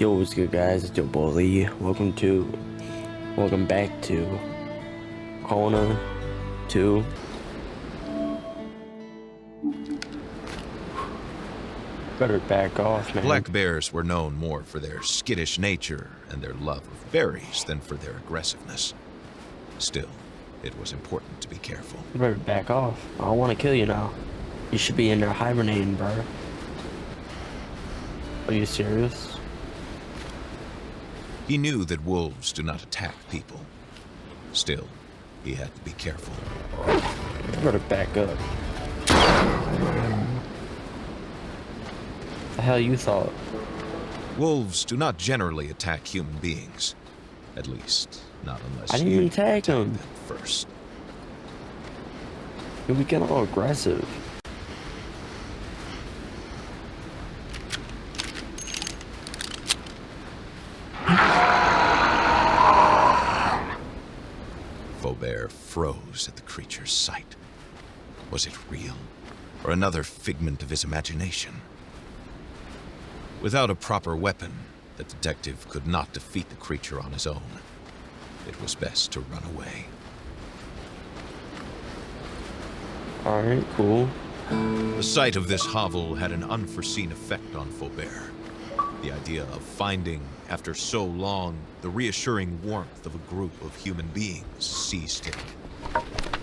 Yo, what's good, guys? It's your boy Lee. Welcome back to Kona 2. Better back off, man. Black bears were known more for their skittish nature and their love of berries than for their aggressiveness. Still, it was important to be careful. You better back off. I don't want to kill you now. You should be in there hibernating, bro. Are you serious? He knew that wolves do not attack people. Still, he had to be careful. You better back up. The hell you thought? Wolves do not generally attack human beings. At least, not unless I didn't you even attack them first. You be getting all aggressive. Faubert froze at the creature's sight. Was it real, or another figment of his imagination? Without a proper weapon, the detective could not defeat the creature on his own. It was best to run away. Alright, cool. The sight of this hovel had an unforeseen effect on Faubert. The idea of finding, after so long, the reassuring warmth of a group of human beings seized him.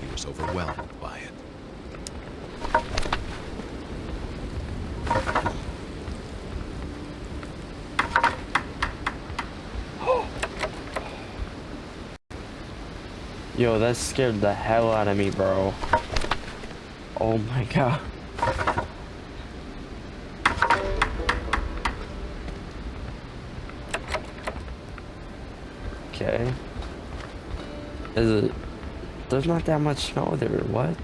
He was overwhelmed by it. Yo, that scared the hell out of me, bro. Oh my god. Okay. Is it... There's not that much snow there, what?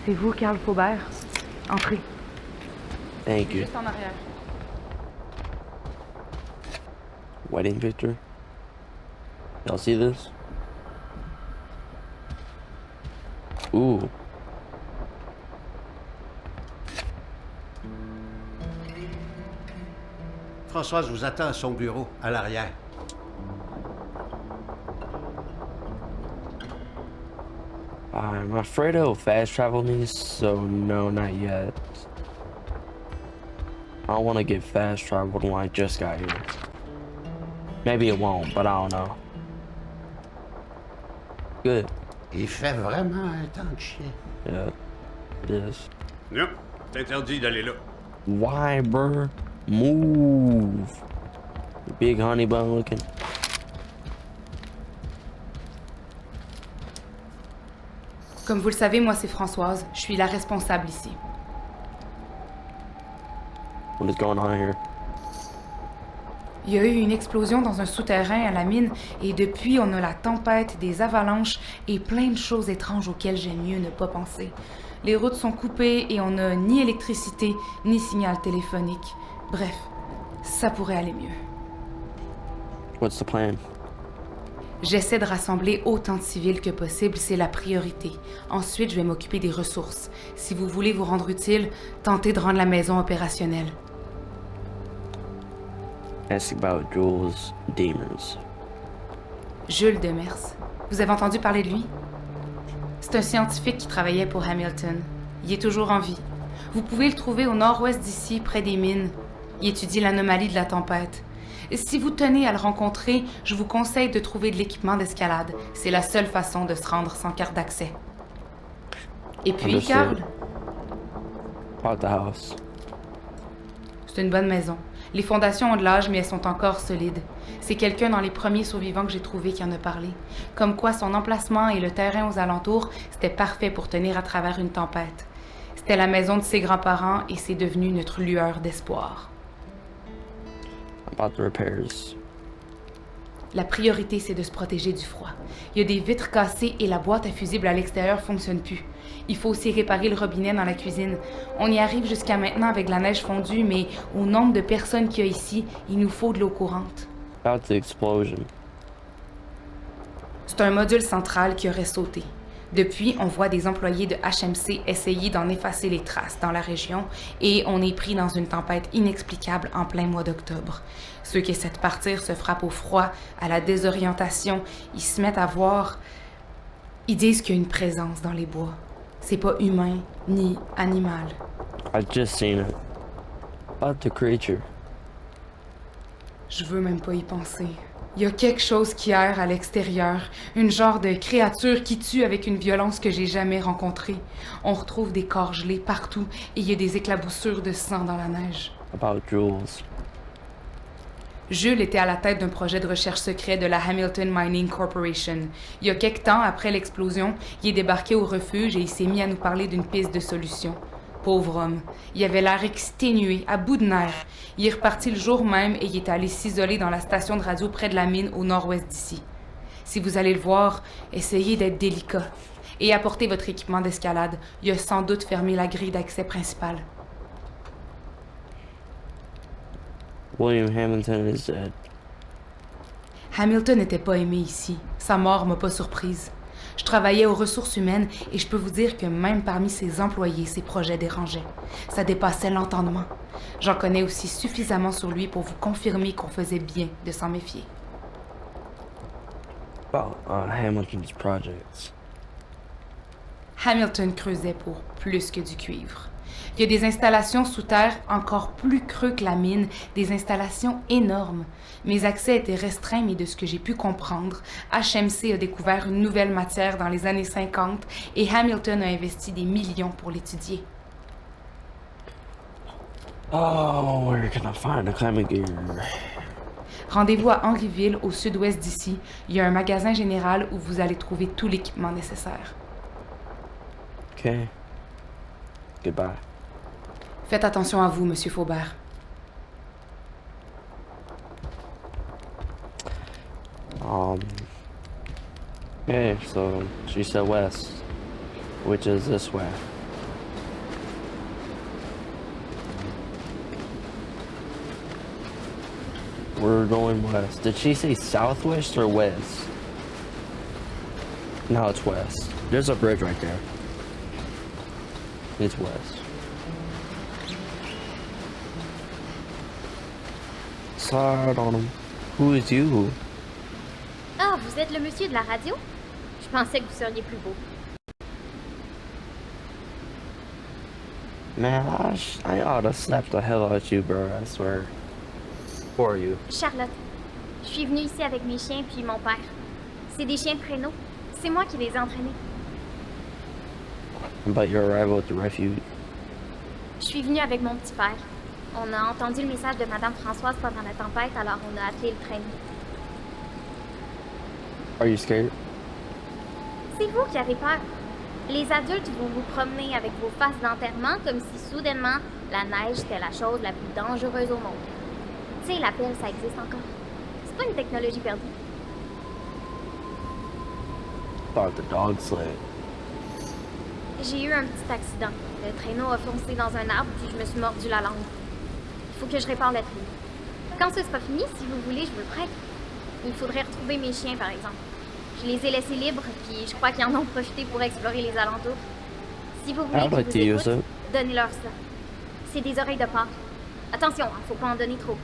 C'est vous, Carl Faubert? Entrez. Thank you. Juste en arrière. Wedding picture? Y'all see this? Ooh. Françoise vous attend à son bureau, à l'arrière. I'm afraid it'll fast travel me, so no, not yet. I don't want to get fast traveled when I just got here. Maybe it won't, but I don't know. Good. Il fait vraiment un temps de chien. Yeah, it is. Non, c'est interdit d'aller là. Why, bruh? Move. You big honey bun looking. Comme vous le savez, moi c'est Françoise. Je suis la responsable ici. What is going on here? Il y a eu une explosion dans un souterrain à la mine et depuis, on a la tempête, des avalanches et plein de choses étranges auxquelles j'aime mieux ne pas penser. Les routes sont coupées et on n'a ni électricité ni signal téléphonique. Bref, ça pourrait aller mieux. What's the plan? J'essaie de rassembler autant de civils que possible, c'est la priorité. Ensuite, je vais m'occuper des ressources. Si vous voulez vous rendre utile, tentez de rendre la maison opérationnelle. Ask about Jules Demers. Jules Demers. Vous avez entendu parler de lui? C'est un scientifique qui travaillait pour Hamilton. Il est toujours en vie. Vous pouvez le trouver au nord-ouest d'ici, près des mines. Il étudie l'anomalie de la tempête. Si vous tenez à le rencontrer, je vous conseille de trouver de l'équipement d'escalade. C'est la seule façon de se rendre sans carte d'accès. Et puis, Carl? About the house. C'est une bonne maison. Les fondations ont de l'âge, mais elles sont encore solides. C'est quelqu'un dans les premiers survivants que j'ai trouvé qui en a parlé. Comme quoi son emplacement et le terrain aux alentours, c'était parfait pour tenir à travers une tempête. C'était la maison de ses grands-parents et c'est devenu notre lueur d'espoir. About the repairs. La priorité, c'est de se protéger du froid. Il y a des vitres cassées et la boîte à fusibles à l'extérieur fonctionne plus. Il faut aussi réparer le robinet dans la cuisine. On y arrive jusqu'à maintenant avec la neige fondue, mais au nombre de personnes qu'il y a ici, il nous faut de l'eau courante. About the explosion. C'est un module central qui aurait sauté. Depuis, on voit des employés de HMC essayer d'en effacer les traces dans la région et on est pris dans une tempête inexplicable en plein mois d'octobre. Ceux qui essaient de partir se frappent au froid, à la désorientation, ils se mettent à voir. Ils disent qu'il y a une présence dans les bois. C'est pas humain ni animal. I just seen it. About the creature. Je veux même pas y penser. Il y a quelque chose qui erre à l'extérieur, une genre de créature qui tue avec une violence que j'ai jamais rencontrée. On retrouve des corps gelés partout et il y a des éclaboussures de sang dans la neige. About Jules. Jules était à la tête d'un projet de recherche secret de la Hamilton Mining Corporation. Il y a quelque temps après l'explosion, il est débarqué au refuge et il s'est mis à nous parler d'une piste de solution. Pauvre homme. Il avait l'air exténué, à bout de nerfs. Il est reparti le jour même et il est allé s'isoler dans la station de radio près de la mine au nord-ouest d'ici. Si vous allez le voir, essayez d'être délicat. Et apportez votre équipement d'escalade. Il a sans doute fermé la grille d'accès principale. William Hamilton is dead. Hamilton n'était pas aimé ici. Sa mort m'a pas surprise. Je travaillais aux ressources humaines et je peux vous dire que même parmi ses employés, ses projets dérangeaient. Ça dépassait l'entendement. J'en connais aussi suffisamment sur lui pour vous confirmer qu'on faisait bien de s'en méfier. About Hamilton's projects. Hamilton creusait pour plus que du cuivre. Il y a des installations sous terre encore plus creux que la mine, des installations énormes. Mes accès étaient restreints, mais de ce que j'ai pu comprendre, HMC a découvert une nouvelle matière dans les années 50 et Hamilton a investi des millions pour l'étudier. Oh, where can I find the climbing gear? Rendez-vous à Henryville, au sud-ouest d'ici. Il y a un magasin général où vous allez trouver tout l'équipement nécessaire. Okay. Goodbye. Faites attention à vous, Monsieur Faubert. Okay, so she said west, which is this way. We're going west. Did she say southwest or west? No, it's west. There's a bridge right there. It's west. Side on him. Who is you? Ah, vous êtes le monsieur de la radio? Je pensais que vous seriez plus beau. Man, I ought to slap the hell out of you, bro. I swear. Who are you? Charlotte. Je suis venue ici avec mes chiens puis mon père. C'est des chiens de traîneau. C'est moi qui les ai entraînés. About your arrival at the refuge. Je suis venue avec mon petit père. On a entendu le message de Madame Françoise pendant la tempête, alors on a appelé le traîneau. Are you scared? C'est vous qui avez peur. Les adultes vont vous promener avec vos faces d'enterrement comme si soudainement la neige était la chose la plus dangereuse au monde. Tu sais, la pelle, ça existe encore. C'est pas une technologie perdue. About the dog sled. J'ai eu un petit accident. Le traîneau a foncé dans un arbre puis je me suis mordu la langue. Il faut que je répare le traîneau. Quand ce sera fini, si vous voulez, je vous le prête. Il faudrait retrouver mes chiens, par exemple. Je les ai laissés libres, puis je crois qu'ils en ont profité pour explorer les alentours. Si vous voulez qu'ils vous écoutent, donnez-leur ça. C'est des oreilles de porc. Attention, hein, faut pas en donner trop.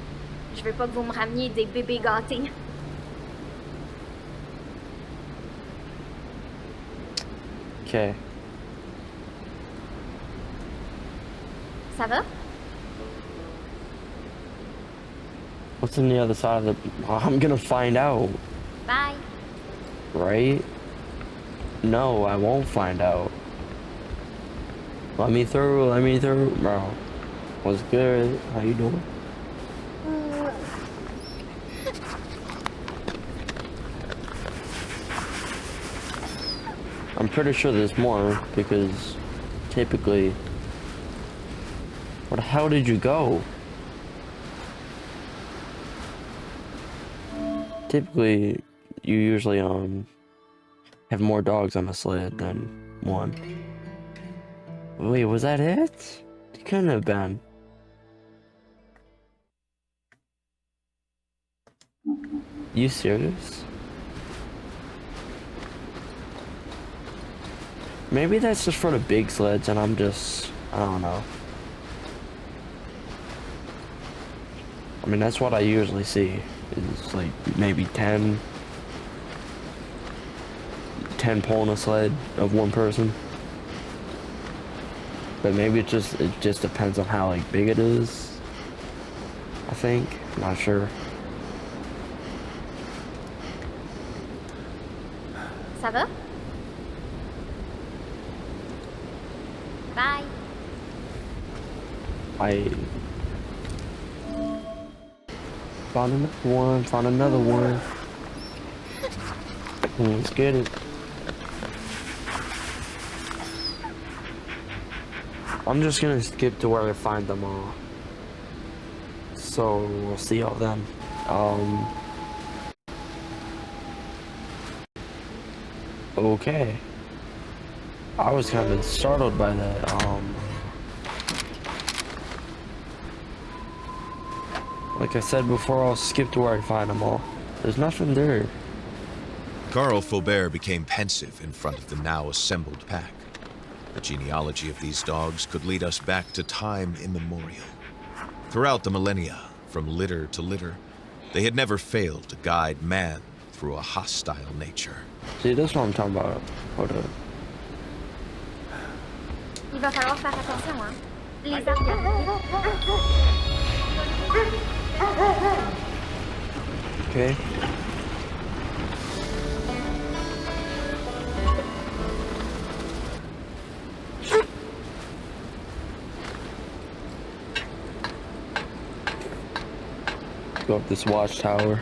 Je veux pas que vous me rameniez des bébés gâtés. Okay. Ça va? What's on the other side of the... I'm gonna find out. Bye. Right? No, I won't find out. Let me through, bro. What's good? How you doing? I'm pretty sure there's more, because typically... Where the hell did you go? Typically, you usually, have more dogs on a sled than one. Wait, was that it? It couldn't have been. You serious? Maybe that's just for the big sleds and I'm just, I don't know. I mean, that's what I usually see. It's like maybe 10 pulling a sled of one person. But maybe it just depends on how like big it is. I think. I'm not sure. Ça va? Bye. I found another one, found another one. Let's get it. I'm just gonna skip to where I find them all. So we'll see all them. Okay. I was kind of startled by that. Like I said before, I'll skip to where I find them all. There's nothing there. Carl Faubert became pensive in front of the now assembled pack. The genealogy of these dogs could lead us back to time immemorial. Throughout the millennia, from litter to litter, they had never failed to guide man through a hostile nature. See, that's what I'm talking about. Hold up. Il va falloir faire attention, hein. Les arbres. Okay. Go up this watchtower.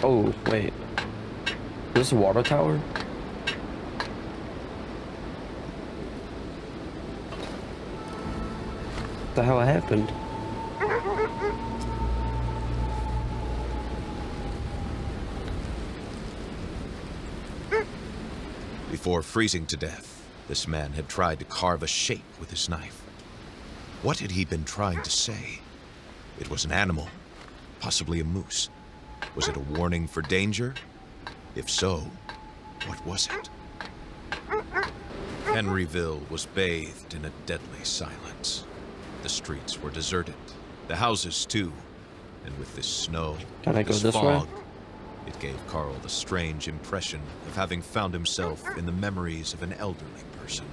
Oh, wait. This is a water tower? What the hell happened? Before freezing to death, this man had tried to carve a shape with his knife. What had he been trying to say? It was an animal, possibly a moose. Was it a warning for danger? If so, what was it? Henryville was bathed in a deadly silence. The streets were deserted, the houses too, and with this snow, Can I go this this fog, way? it gave Carl the strange impression of having found himself in the memories of an elderly person.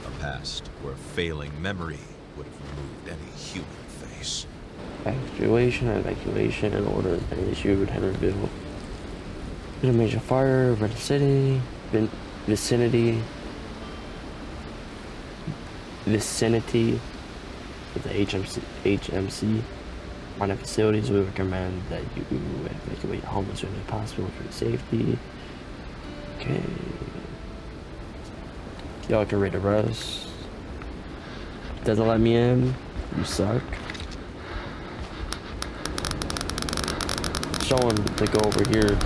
A past where failing memory would have removed any human face. Evacuation, and orders been issued, Henryville. There's a major fire over the city, vicinity of the HMC. Minor facilities, we recommend that you evacuate home as soon as possible for safety. Okay. Y'all can read the rest. Doesn't let me in. You suck. Showing to go over here.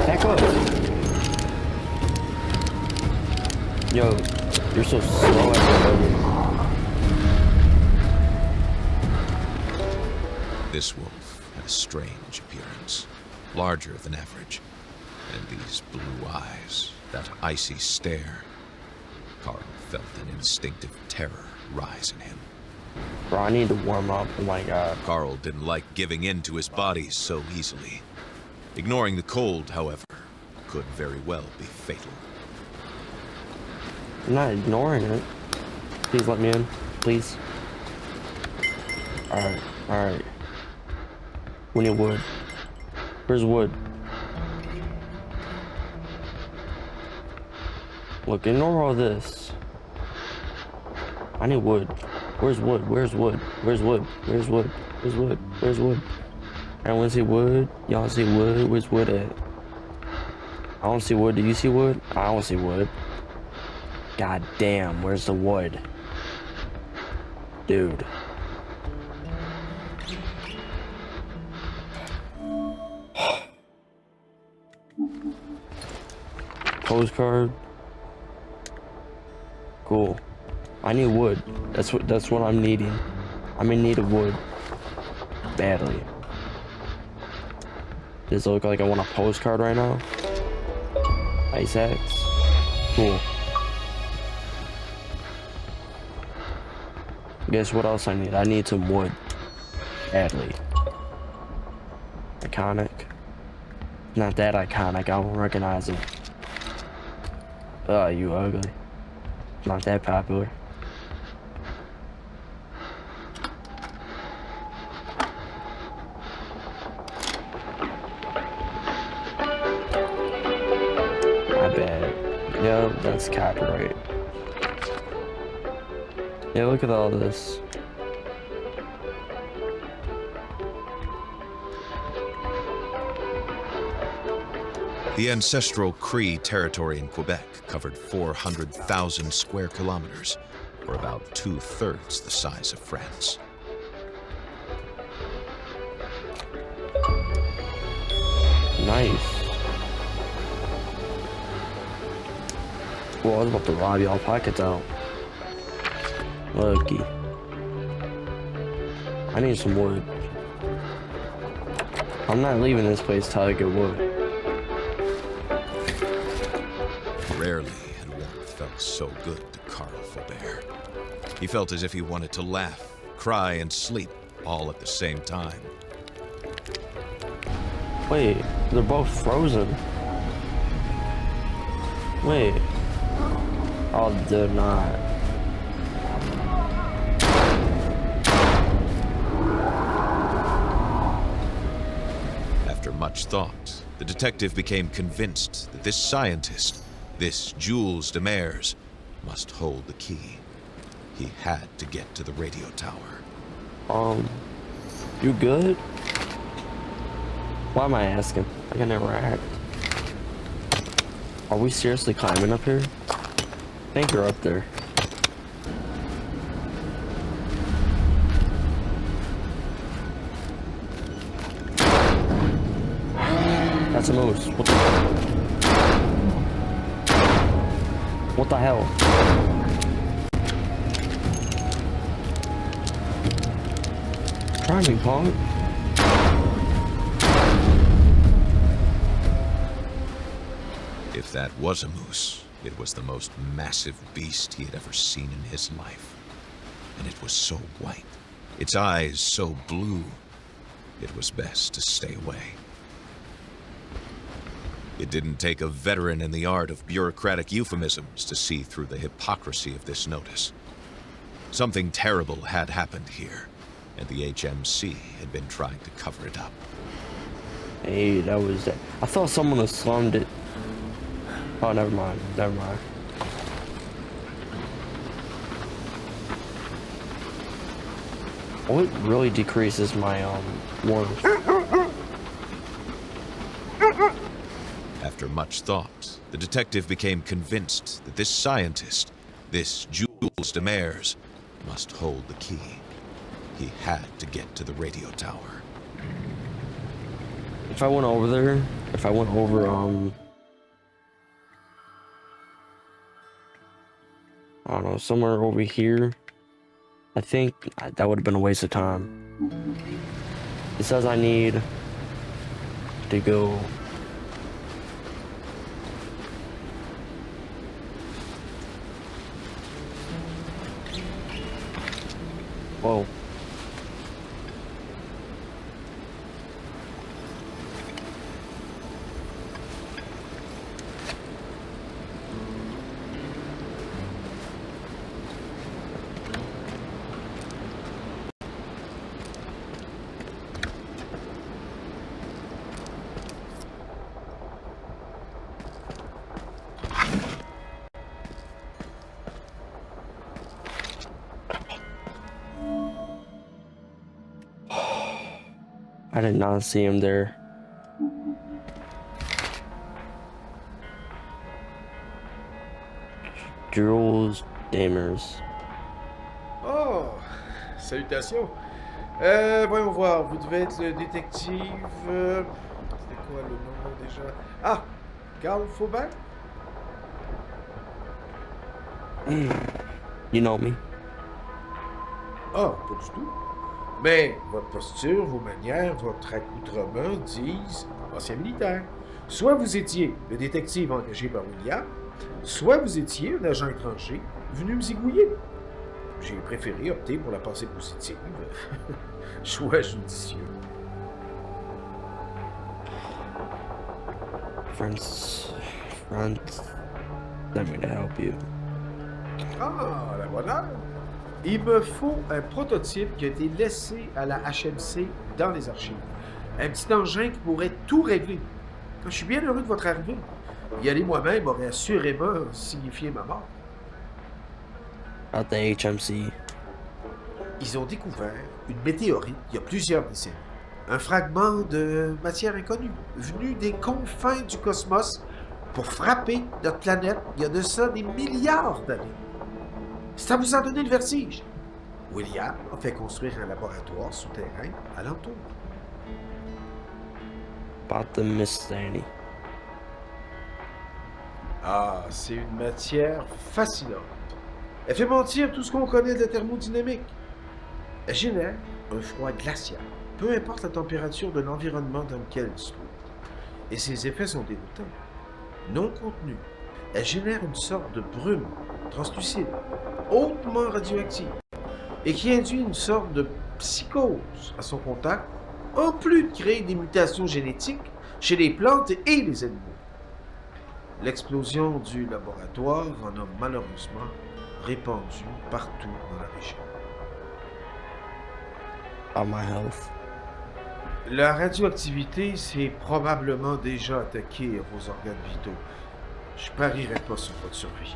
Back up. Yo, you're so slow at the This wolf had a strange appearance, larger than average. And these blue eyes, that icy stare. Carl felt an instinctive terror rise in him. Bro, I need to warm up. Oh my god. Carl didn't like giving in to his body so easily. Ignoring the cold, however, could very well be fatal. I'm not ignoring it. Please let me in. Please. Alright, alright. We need wood. Where's wood? Look, ignore all this. I need wood. Where's wood? Where's wood? Where's wood? Where's wood? Where's wood? Where's wood? I want to see wood. Y'all see wood? Where's wood at? I don't see wood. Do you see wood? I don't see wood. God damn, where's the wood? Dude. postcard. Cool. I need wood. That's what I'm needing. I'm in need of wood. Badly. Does it look like I want a postcard right now? Ice axe. Cool. Guess what else I need? I need some wood. Badly. Iconic. Not that iconic. I don't recognize it. Oh, you ugly. Not that popular. My bad. Yeah, that's copyright. Yeah, look at all this. The ancestral Cree territory in Quebec covered 400,000 square kilometers, or about 2/3 the size of France. Nice. Well, I was about to rob y'all pockets out. Lucky. I need some wood. I'm not leaving this place till I get wood. Rarely had warmth felt so good to Carl Faubert. He felt as if he wanted to laugh, cry, and sleep all at the same time. Wait, they're both frozen. Wait. Oh, they're not. After much thought, the detective became convinced that this scientist, this Jules Demers, must hold the key. He had to get to the radio tower. You good? Why am I asking? I can never act. Are we seriously climbing up here? I think you're up there. That's a moose. What the hell? Try me, punk. If that was a moose, it was the most massive beast he had ever seen in his life. And it was so white, its eyes so blue, it was best to stay away. It didn't take a veteran in the art of bureaucratic euphemisms to see through the hypocrisy of this notice. Something terrible had happened here, and the HMC had been trying to cover it up. Hey, that was that. I thought someone had slummed it. Oh, never mind. Never mind. What really decreases my warmth? After much thought, the detective became convinced that this scientist, this Jules Demers, must hold the key. He had to get to the radio tower. If I went over there, if I went over, I don't know, somewhere over here, I think that would have been a waste of time. It says I need to go. Whoa. I did not see him there. Jules Demers. Oh, salutations. Voyons voir, vous devez être le détective... C'était quoi le nom déjà? Ah, Carl Faubert? You know me. Ah, pas du tout. Mais votre posture, vos manières, votre accoutrement disent ancien militaire. Soit vous étiez le détective engagé par William, soit vous étiez un agent étranger venu me zigouiller. J'ai préféré opter pour la pensée positive. Choix judicieux. Friends, let me to help you. Ah, la bonne heure. Il me faut un prototype qui a été laissé à la HMC dans les archives. Un petit engin qui pourrait tout régler. Je suis bien heureux de votre arrivée. Y aller moi-même aurait assurément signifié ma mort. At the HMC. Ils ont découvert une météorite il y a plusieurs décennies. Un fragment de matière inconnue, venu des confins du cosmos pour frapper notre planète il y a de ça des milliards d'années. Ça vous a donné le vertige. William a fait construire un laboratoire souterrain alentour. About the Miss Danny. Ah, c'est une matière fascinante. Elle fait mentir tout ce qu'on connaît de la thermodynamique. Elle génère un froid glacial, peu importe la température de l'environnement dans lequel elle se trouve. Et ses effets sont déroutants. Non contenus, elle génère une sorte de brume translucide, hautement radioactive, et qui induit une sorte de psychose à son contact, en plus de créer des mutations génétiques chez les plantes et les animaux. L'explosion du laboratoire en a malheureusement répandu partout dans la région. About my health. La radioactivité s'est probablement déjà attaquée à vos organes vitaux. Je parierais pas sur votre survie.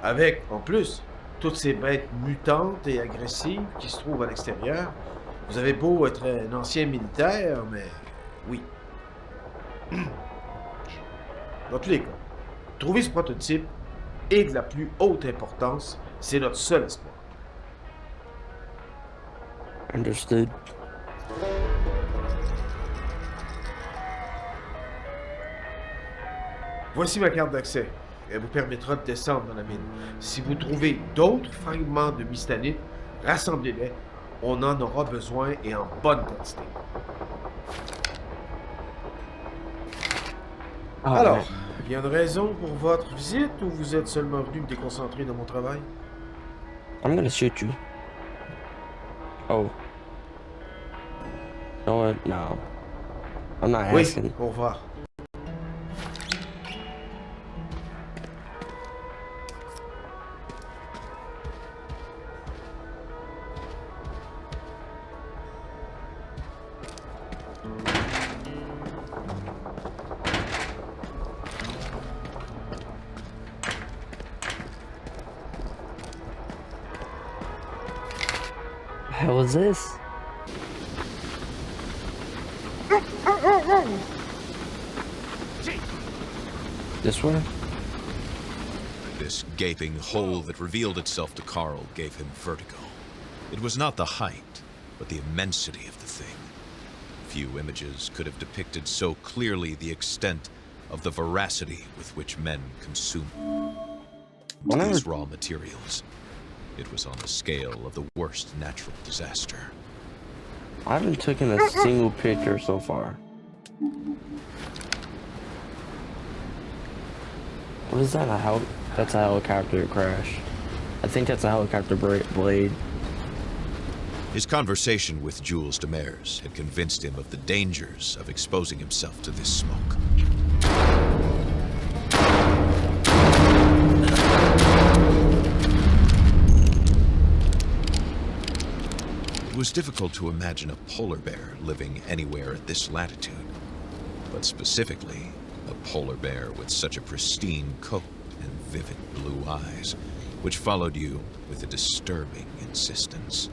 Avec, en plus, toutes ces bêtes mutantes et agressives qui se trouvent à l'extérieur, vous avez beau être un ancien militaire, mais oui. Dans tous les cas, trouver ce prototype est de la plus haute importance. C'est notre seul espoir. Understood. Voici ma carte d'accès. Elle vous permettra de descendre dans la mine. Si vous trouvez d'autres fragments de mystanite, rassemblez-les. On en aura besoin et en bonne quantité. Oh, Alors, man. il y a une raison pour votre visite ou vous êtes seulement venu me déconcentrer dans mon travail? I'm gonna shoot you. Oh. You know what? No. I'm not Oui, asking. au revoir. The hell is this? This one? This gaping hole that revealed itself to Carl gave him vertigo. It was not the height, but the immensity of the thing. Few images could have depicted so clearly the extent of the voracity with which men consume these raw materials. It was on the scale of the worst natural disaster. I haven't taken a single picture so far. What is that? That's a helicopter crash. I think that's a helicopter blade. His conversation with Jules Demers had convinced him of the dangers of exposing himself to this smoke. It was difficult to imagine a polar bear living anywhere at this latitude, but specifically a polar bear with such a pristine coat and vivid blue eyes, which followed you with a disturbing insistence.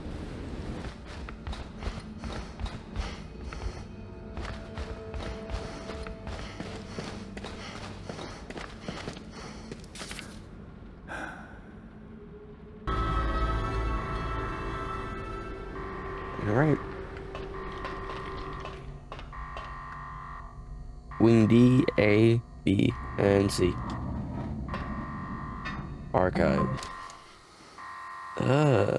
Alright. Wing D, A, B, and C. Archive. Uh.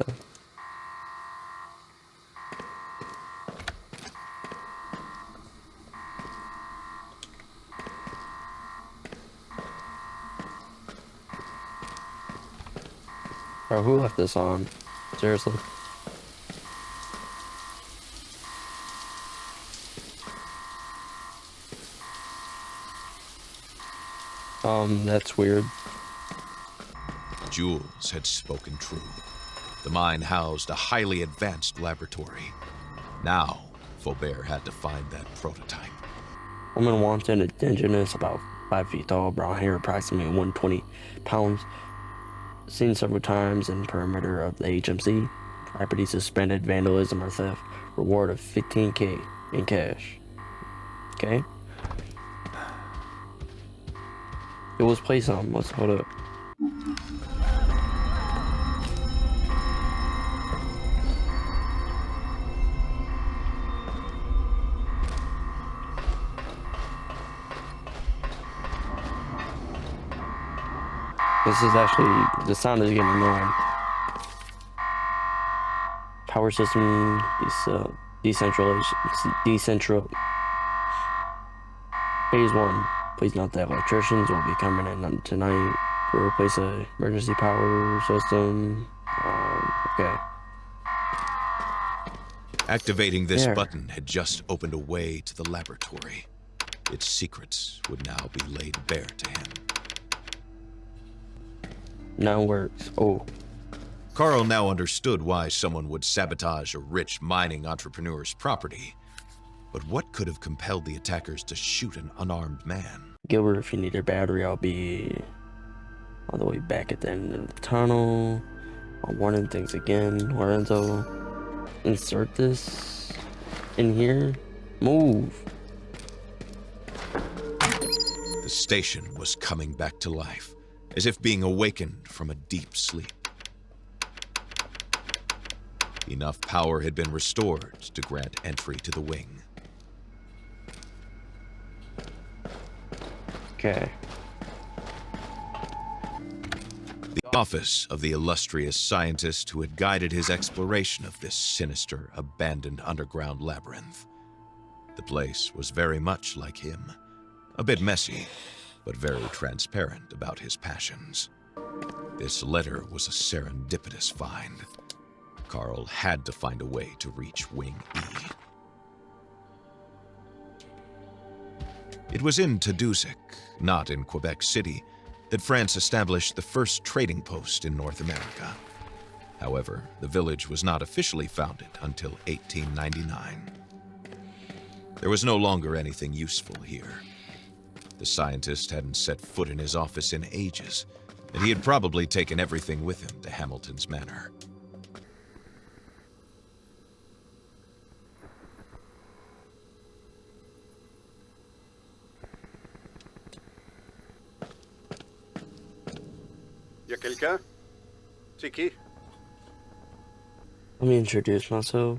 Bro, who left this on? Seriously? That's weird. Jules had spoken true. The mine housed a highly advanced laboratory. Now, Faubert had to find that prototype. Woman wanted, indigenous, about 5 feet tall, brown hair, approximately 120 pounds. Seen several times in perimeter of the HMC. Property suspended, vandalism or theft. Reward of $15K in cash. Okay. It was play something. Let's hold up. This is actually, the sound is getting annoying. Power system, decentral. Phase 1. Please note that electricians will be coming in tonight to replace a emergency power system. Okay. Activating this There. button had just opened a way to the laboratory. Its secrets would now be laid bare to him. Now works. Oh. Carl now understood why someone would sabotage a rich mining entrepreneur's property. But what could have compelled the attackers to shoot an unarmed man? Gilbert, if you need a battery, I'll be all the way back at the end of the tunnel. I'm warning things again. Lorenzo, insert this in here. Move. The station was coming back to life, as if being awakened from a deep sleep. Enough power had been restored to grant entry to the wing. Okay. The office of the illustrious scientist who had guided his exploration of this sinister, abandoned underground labyrinth. The place was very much like him. A bit messy, but very transparent about his passions. This letter was a serendipitous find. Carl had to find a way to reach Wing E. It was in Tadoussac, not in Quebec City, that France established the first trading post in North America. However, the village was not officially founded until 1899. There was no longer anything useful here. The scientist hadn't set foot in his office in ages, and he had probably taken everything with him to Hamilton's Manor. Y a quelqu'un? C'est qui? Let me introduce myself.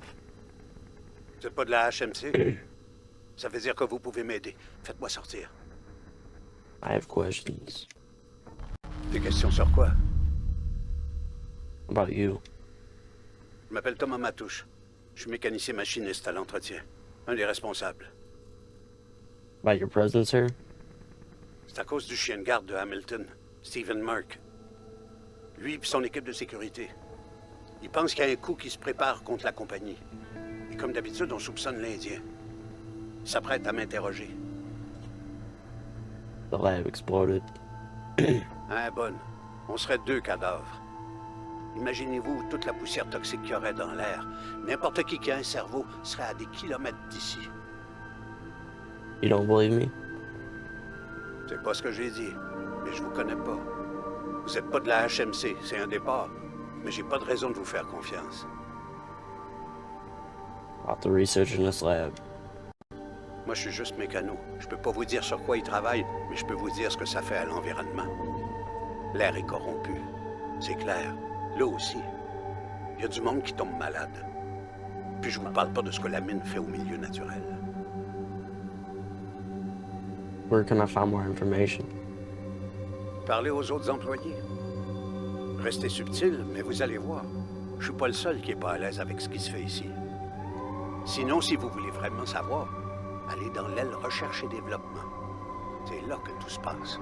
Vous êtes pas de la HMC? Ça veut dire que vous pouvez m'aider. Faites-moi sortir. I have questions Des questions sur quoi? about you. Je m'appelle Thomas Matouche. Je suis mécanicien machiniste à l'entretien. Un des responsables. About your presence here. C'est à cause du chien de garde de Hamilton, Stephen Mark. Lui et son équipe de sécurité. Ils pensent qu'il y a un coup qui se prépare contre la compagnie. Et comme d'habitude, on soupçonne l'Indien. Ils s'apprêtent à m'interroger. The lab exploded. Hein, bonne. On serait 2 cadavres. Imaginez-vous toute la poussière toxique qu'il y aurait dans l'air. N'importe qui a un cerveau serait à des kilomètres d'ici. You don't believe me? C'est pas ce que j'ai dit, mais je vous connais pas. Vous êtes pas de la HMC, c'est un départ. Mais j'ai pas de raison de vous faire confiance. About the research in this lab. Moi, je suis juste mécano. Je peux pas vous dire sur quoi ils travaillent, mais je peux vous dire ce que ça fait à l'environnement. L'air est corrompu. C'est clair. Là aussi. Il y a du monde qui tombe malade. Puis je vous parle pas de ce que la mine fait au milieu naturel. Where can I find more information? Parlez aux autres employés. Restez subtil, mais vous allez voir. Je suis pas le seul qui est pas à l'aise avec ce qui se fait ici. Sinon, si vous voulez vraiment savoir, allez dans l'aile recherche et développement. C'est là que tout se passe.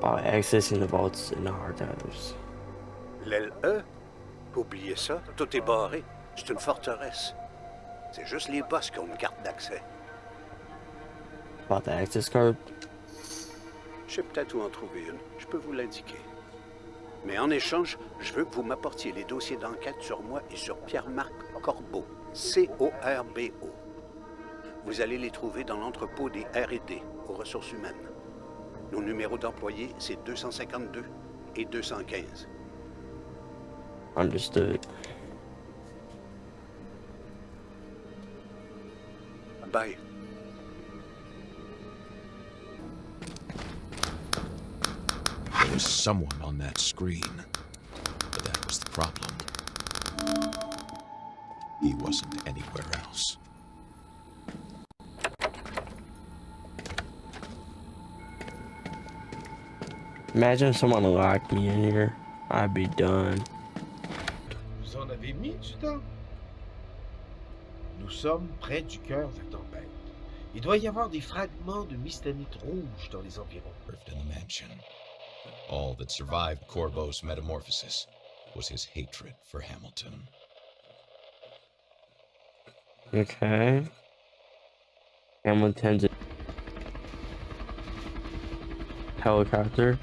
By accessing the vaults in the hard times. L'aile E? Oubliez ça, tout est barré. C'est une forteresse. C'est juste les boss qui ont une carte d'accès. About the access card. Je sais peut-être où en trouver une. Je peux vous l'indiquer. Mais en échange, je veux que vous m'apportiez les dossiers d'enquête sur moi et sur Pierre-Marc Corbeau. C-O-R-B-O. Vous allez les trouver dans l'entrepôt des R&D, aux ressources humaines. Nos numéros d'employés, c'est 252 et 215. Understood. Bye. There was someone on that screen, but that was the problem. He wasn't anywhere else. Imagine if someone locked me in here. I'd be done. Vous en avez mis du temps? Nous sommes près du cœur de la tempête. Il doit y avoir des fragments de mystamite rouge dans les environs. In the mansion. All that survived Corbeau's metamorphosis was his hatred for Hamilton. Okay. Hamilton's helicopter.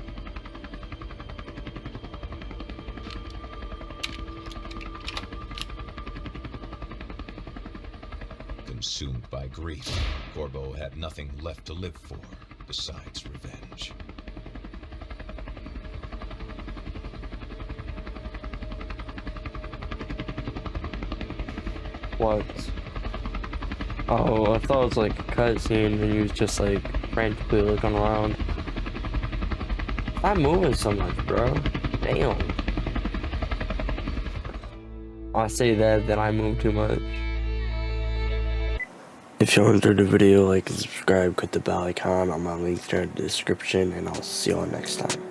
Consumed by grief, Corbeau had nothing left to live for besides revenge. What? Oh, I thought it was like a cutscene and he was just like frantically looking around. Stop moving so much, bro. Damn. I say that, then I move too much. If you enjoyed the video, like and subscribe, click the bell icon on my link in the description, and I'll see you all next time.